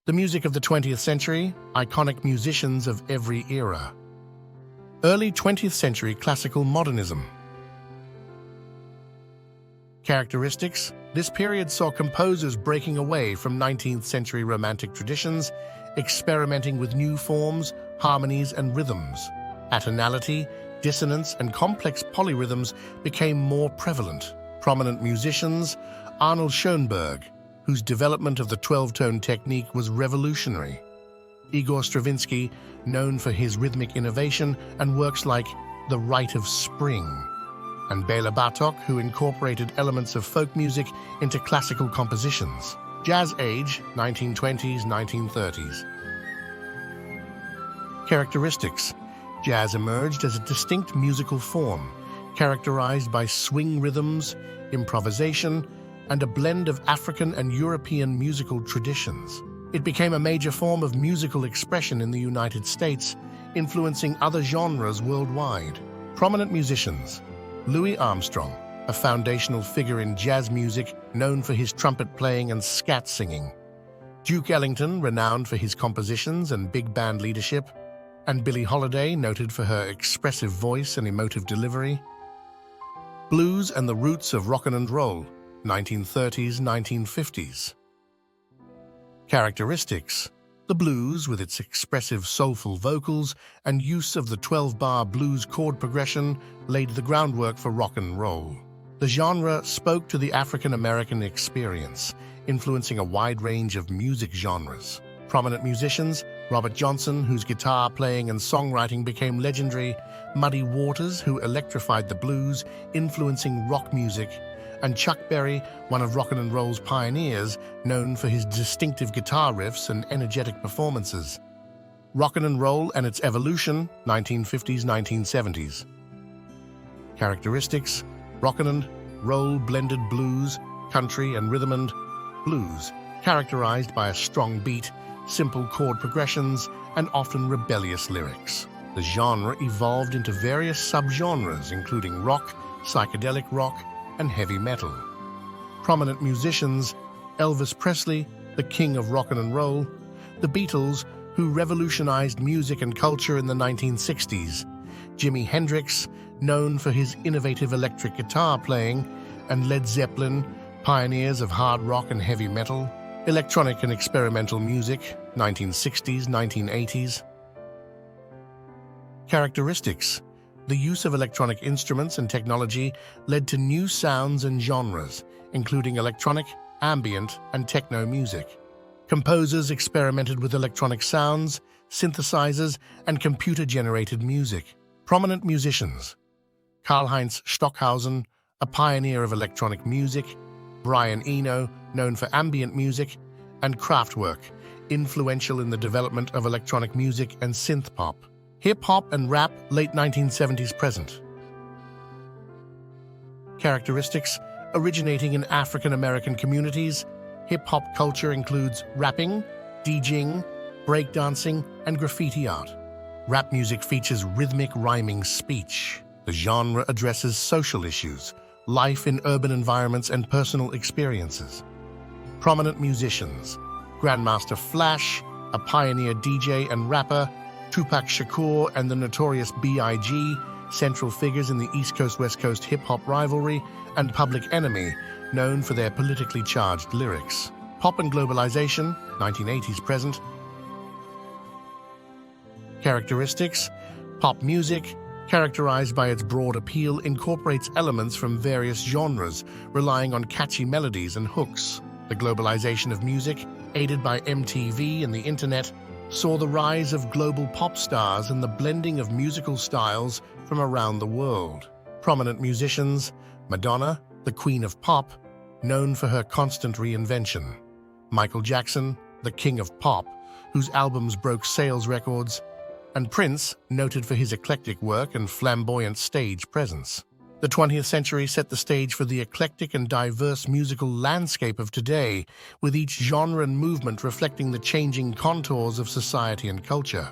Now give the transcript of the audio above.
The music of the 20th century, iconic musicians of every era. Early 20th century classical modernism. Characteristics: this period saw composers breaking away from 19th century romantic traditions, experimenting with new forms, harmonies, and rhythms. Atonality, dissonance, and complex polyrhythms became more prevalent. Prominent musicians: Arnold Schoenberg, whose development of the 12-tone technique was revolutionary. Igor Stravinsky, known for his rhythmic innovation and works like The Rite of Spring. And Bela Bartok, who incorporated elements of folk music into classical compositions. Jazz Age, 1920s, 1930s. Characteristics: jazz emerged as a distinct musical form, characterized by swing rhythms, improvisation, and a blend of African and European musical traditions. It became a major form of musical expression in the United States, influencing other genres worldwide. Prominent musicians: Louis Armstrong, a foundational figure in jazz music, known for his trumpet playing and scat singing. Duke Ellington, renowned for his compositions and big band leadership. And Billie Holiday, noted for her expressive voice and emotive delivery. Blues and the roots of rock and roll, 1930s, 1950s. Characteristics: the blues, with its expressive soulful vocals and use of the 12-bar blues chord progression, laid the groundwork for rock and roll. The genre spoke to the African-American experience, influencing a wide range of music genres. Prominent musicians: Robert Johnson, whose guitar playing and songwriting became legendary. Muddy Waters, who electrified the blues, influencing rock music. And Chuck Berry, one of rock and roll's pioneers, known for his distinctive guitar riffs and energetic performances. Rock and roll and its evolution, 1950s, 1970s. Characteristics: rock and roll blended blues, country, and rhythm and blues, characterized by a strong beat, simple chord progressions, and often rebellious lyrics. The genre evolved into various subgenres, including rock, psychedelic rock, and heavy metal. Prominent musicians: Elvis Presley, the king of rock and roll. The Beatles, who revolutionized music and culture in the 1960s. Jimi Hendrix, known for his innovative electric guitar playing. And Led Zeppelin, pioneers of hard rock and heavy metal. Electronic and experimental music, 1960s, 1980s. Characteristics: the use of electronic instruments and technology led to new sounds and genres, including electronic, ambient, and techno music. Composers experimented with electronic sounds, synthesizers, and computer-generated music. Prominent musicians: Karlheinz Stockhausen, a pioneer of electronic music. Brian Eno, known for ambient music. And Kraftwerk, influential in the development of electronic music and synth pop. Hip-hop and rap, late 1970s present. Characteristics: originating in African-American communities, hip-hop culture includes rapping, DJing, breakdancing, and graffiti art. Rap music features rhythmic rhyming speech. The genre addresses social issues, life in urban environments, and personal experiences. Prominent musicians: Grandmaster Flash, a pioneer DJ and rapper. Tupac Shakur and the Notorious B.I.G., central figures in the East Coast-West Coast hip-hop rivalry. And Public Enemy, known for their politically charged lyrics. Pop and Globalization, 1980s present. Characteristics: pop music, characterized by its broad appeal, incorporates elements from various genres, relying on catchy melodies and hooks. The globalization of music, aided by MTV and the internet, saw the rise of global pop stars and the blending of musical styles from around the world. Prominent musicians: Madonna, the queen of pop, known for her constant reinvention. Michael Jackson, the king of pop, whose albums broke sales records. And Prince, noted for his eclectic work and flamboyant stage presence. The 20th century set the stage for the eclectic and diverse musical landscape of today, with each genre and movement reflecting the changing contours of society and culture.